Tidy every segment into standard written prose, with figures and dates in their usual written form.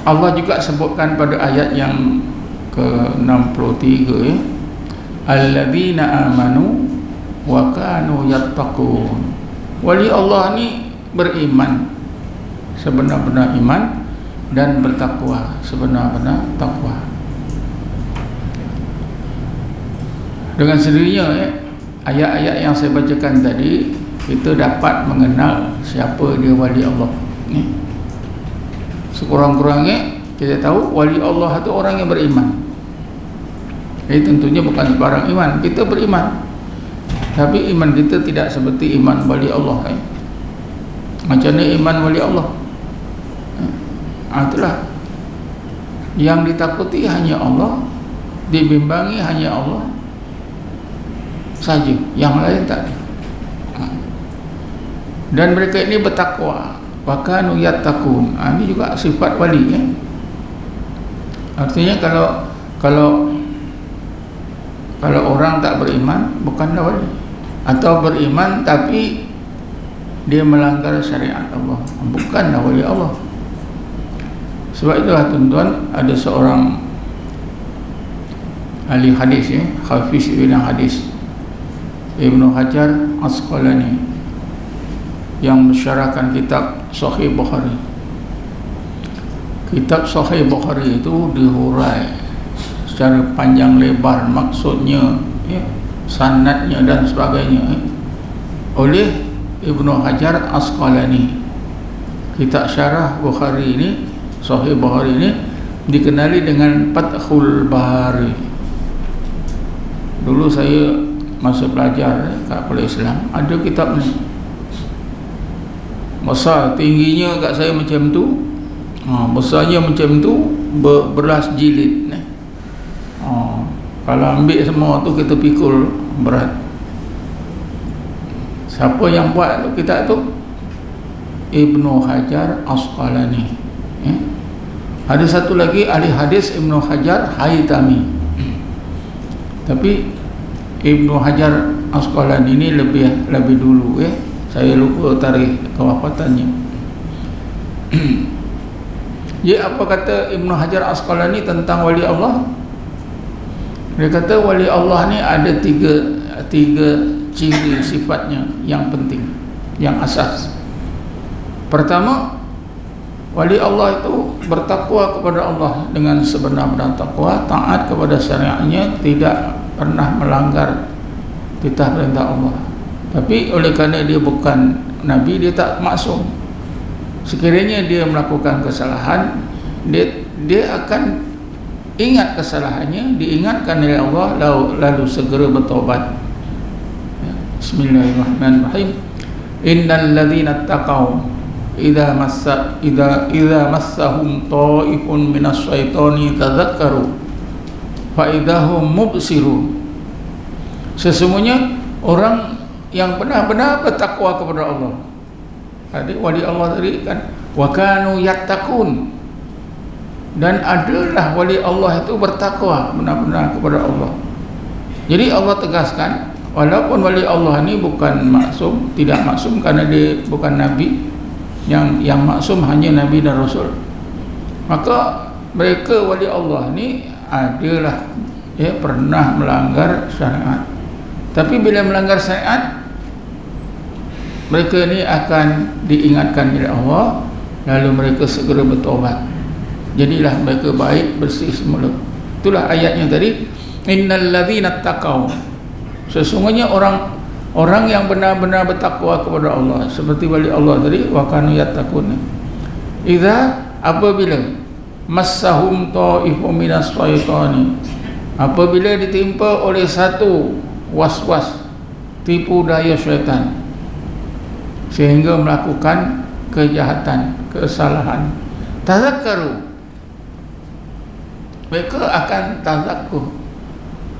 Allah juga sebutkan pada ayat yang ke-63 ya, alladzina amanu wa kanu yattaqun. Wali Allah ni beriman sebenar-benar iman dan bertakwa sebenar-benar takwa. Dengan sendirinya ayat-ayat yang saya bacakan tadi, kita dapat mengenal siapa dia wali Allah ni. Sekurang-kurangnya kita tahu wali Allah itu orang yang beriman. Jadi tentunya bukan sebarang iman, kita beriman, tapi iman kita tidak seperti iman wali Allah. Macam mana iman wali Allah? Itulah yang ditakuti hanya Allah, dibimbangi hanya Allah saja, yang lain tak ada. Dan mereka ini bertakwa, bahkan yattaqun. Ini juga sifat wali ya. Artinya kalau orang tak beriman bukanlah wali, atau beriman tapi dia melanggar syariat Allah, bukanlah wali Allah. Sebab itulah tuan-tuan, ada seorang ahli hadis ya, Hafiz Ibn Hadis, Ibnu Hajar Asqalani, yang mensyarahkan kitab Sahih Bukhari. Kitab Sahih Bukhari itu dihurai secara panjang lebar, maksudnya ya, sanadnya dan sebagainya oleh Ibnu Hajar Asqalani. Kitab syarah Bukhari ini, Sahih Bukhari ini, dikenali dengan Fathul Bari. Dulu saya masa belajar kat Kuliah Islam, ada kitab ni besar, tingginya kat saya macam tu, besarnya macam tu, berbelas jilid ni. Kalau ambil semua tu kita pikul berat. Siapa yang buat kitab tu? Ibnu Hajar Asqalani. Ada satu lagi ahli hadis, Ibnu Hajar Haytami. Tapi Ibnu Hajar Asqalani ini lebih dulu saya lupa tarikh kewafatannya. Apa kata Ibnu Hajar Asqalani tentang wali Allah? Dia kata wali Allah ni ada tiga ciri sifatnya yang penting, yang asas. Pertama, wali Allah itu bertakwa kepada Allah dengan sebenar-benar takwa, taat kepada syariatnya, tidak pernah melanggar titah perintah Allah. Tapi oleh kerana dia bukan Nabi, dia tak maksum. Sekiranya dia melakukan kesalahan, dia akan ingat kesalahannya, diingatkan oleh Allah, lalu segera bertaubat. Bismillahirrahmanirrahim. Innal ladzina taqaw idza massahum ta'ifun minas syaitani tadzakkaru fa idahum mubsirun. Sesungguhnya orang yang benar-benar bertakwa kepada Allah. Tadi wali Allah tadi kan, wa kanu yattaqun, dan adalah wali Allah itu bertakwa benar-benar kepada Allah. Jadi Allah tegaskan, walaupun wali Allah ini bukan maksum, tidak maksum kerana dia bukan Nabi, yang maksum hanya Nabi dan Rasul, maka mereka wali Allah ni adalah pernah melanggar syariat. Tapi bila melanggar syariat, mereka ni akan diingatkan oleh Allah, lalu mereka segera bertaubat. Jadilah mereka baik, bersih semula. Itulah ayatnya tadi, innal ladzina taqaw, sesungguhnya orang yang benar-benar bertakwa kepada Allah, seperti wali Allah tadi, wa kanu yattaqun. Idza, apabila massahum ta'ifun minas syaitani, apabila ditimpa oleh satu was-was, tipu daya syaitan, sehingga melakukan kejahatan, kesalahan, tazakkaru, mereka akan tazakkur.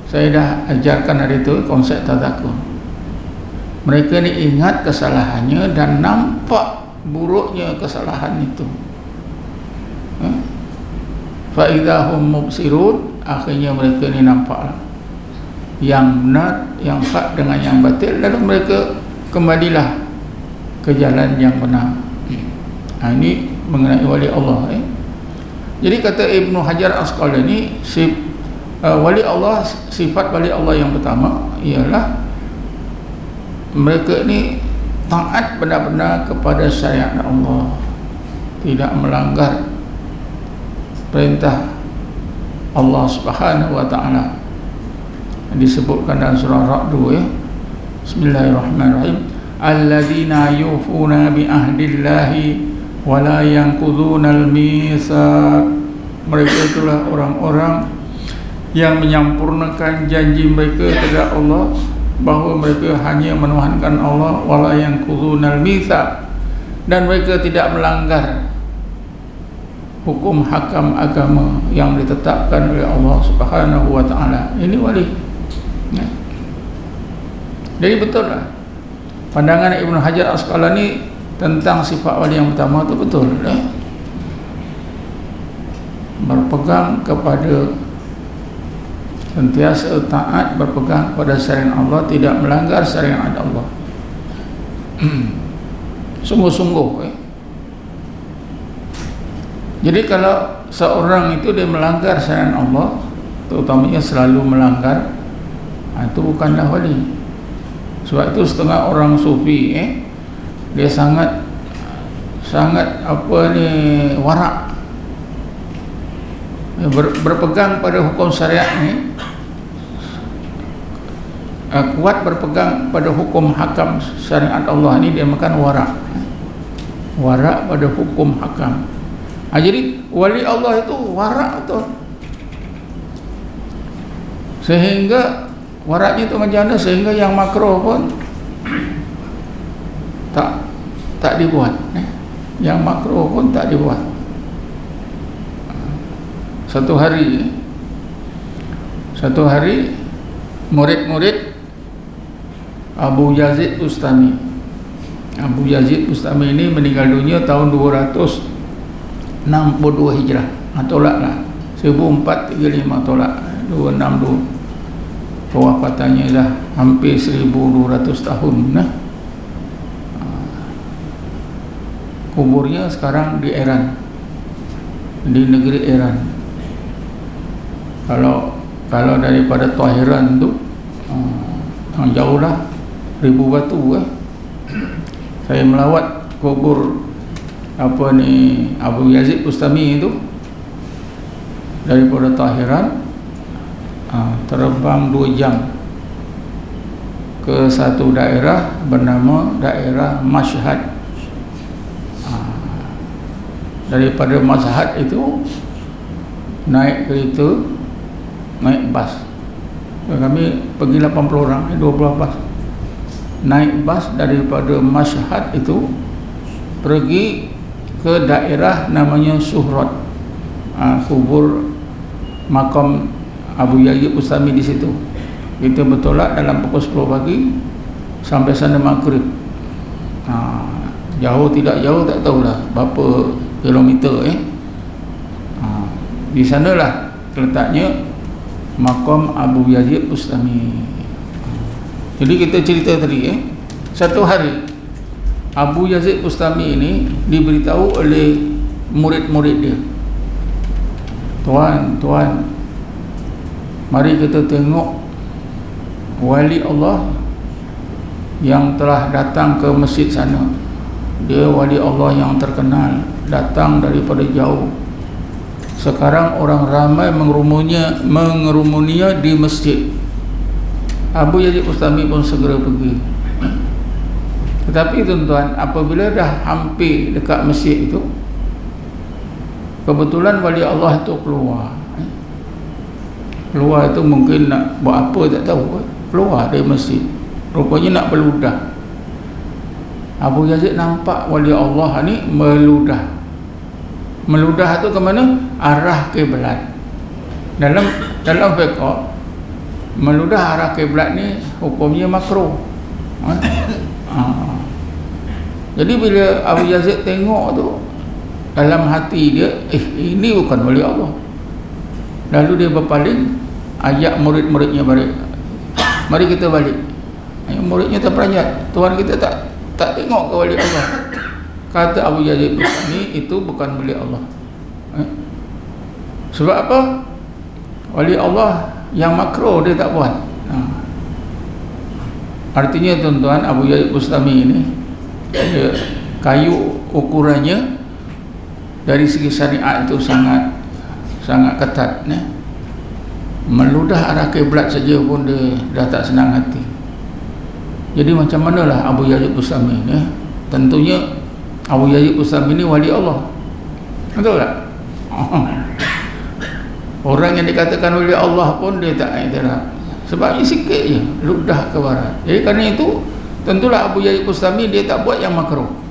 Saya dah ajarkan hari itu konsep tazakkur. Mereka ni ingat kesalahannya dan nampak buruknya kesalahan itu. Fa idahum mubsirun, akhirnya mereka ni nampaklah yang benar, yang hak dengan yang batil, lalu mereka kembalilah ke jalan yang benar. Ini mengenai wali Allah. Jadi kata Ibnu Hajar Asqalani, wali Allah, sifat wali Allah yang pertama ialah mereka ni taat benar-benar kepada syariat Allah, tidak melanggar perintah Allah Subhanahu wa taala. Disebutkan dalam surah Ra'd ya. Bismillahirrahmanirrahim. Alladzina yufuna bi ahdillahi wa la yanqudunal mitsaq. Mereka itulah orang-orang yang menyempurnakan janji mereka terhadap Allah, bahawa mereka hanya menuhankan Allah, wa la yanqudunal mitsaq, dan mereka tidak melanggar hukum hakam agama yang ditetapkan oleh Allah Subhanahu wa taala. Ini wali. Ya. Jadi betul lah pandangan Ibnu Hajar Asqalani tentang sifat wali yang pertama itu betul ya. Berpegang kepada, sentiasa taat, berpegang pada syariat Allah, tidak melanggar syariat Allah. Sungguh-sungguh ya. Jadi kalau seorang itu dia melanggar syariat Allah, terutamanya selalu melanggar, itu bukanlah wali. Sebab itu setengah orang sufi dia sangat warak, berpegang pada hukum syariat ni, kuat berpegang pada hukum hakam syariat Allah ni, dia makan warak pada hukum hakam. Jadi wali Allah itu warak betul, sehingga waraknya itu macam mana, sehingga yang makruh pun tak dibuat, yang makruh pun tak dibuat. Satu hari murid-murid Abu Yazid Bustami ini meninggal dunia tahun 262 Hijrah. Tolaklah 1435, tolak 262. Kewafatannya dah hampir 1200 tahun nah. Kuburnya sekarang di Iran, di negeri Iran. Kalau daripada Tehran tu jauh lah, 1000 batu Saya melawat kubur Abu Yazid Bustami itu daripada Tehran, terbang 2 jam ke satu daerah bernama daerah Mashhad. Daripada Mashhad itu naik kereta, naik bas. Kami pergi 80 orang, 20 bas. Naik bas daripada Mashhad itu pergi ke daerah namanya Suhrat, kubur makam Abu Yazid Bustami di situ. Kita bertolak dalam pukul 10 pagi sampai sana maghrib. Jauh tidak jauh tak tahulah berapa kilometer Di sanalah letaknya makam Abu Yazid Bustami. Jadi kita cerita tadi satu hari Abu Yazid Bustami ini diberitahu oleh murid-murid dia, Tuan, mari kita tengok wali Allah yang telah datang ke masjid sana. Dia wali Allah yang terkenal, datang daripada jauh. Sekarang orang ramai mengerumunia di masjid. Abu Yazid Bustami pun segera pergi. Tetapi tuan-tuan, apabila dah hampir dekat masjid itu, kebetulan wali Allah itu keluar itu mungkin nak buat apa tak tahu, keluar dari masjid, rupanya nak berludah. Abu Yazid nampak wali Allah ni meludah tu ke mana? Arah kiblat. Dalam fiqh meludah arah kiblat ni hukumnya makruh. Jadi bila Abu Yazid tengok tu, dalam hati dia, ini bukan wali Allah. Lalu dia berpaling, ajak murid-muridnya balik. Mari kita balik. Muridnya terperanjat, Tuhan kita tak tengok ke wali Allah. Kata Abu Yazid Bustami, itu bukan wali Allah. Sebab apa? Wali Allah yang makruh dia tak buat. Artinya tuan-tuan, Abu Ya'yub Bustami ini kayu ukurannya dari segi syariat itu sangat ketat, meludah arah kiblat saja pun dia dah tak senang hati. Jadi macam manalah Abu Ya'yub Bustami ni? Tentunya Abu Ya'yub Bustami ni wali Allah, betul tak? Orang yang dikatakan wali Allah pun dia tak iktiraf, sebabnya sikit je ludah ke barat. Jadi kerana itu tentulah Abu Ya'yub Bustami dia tak buat yang makruh.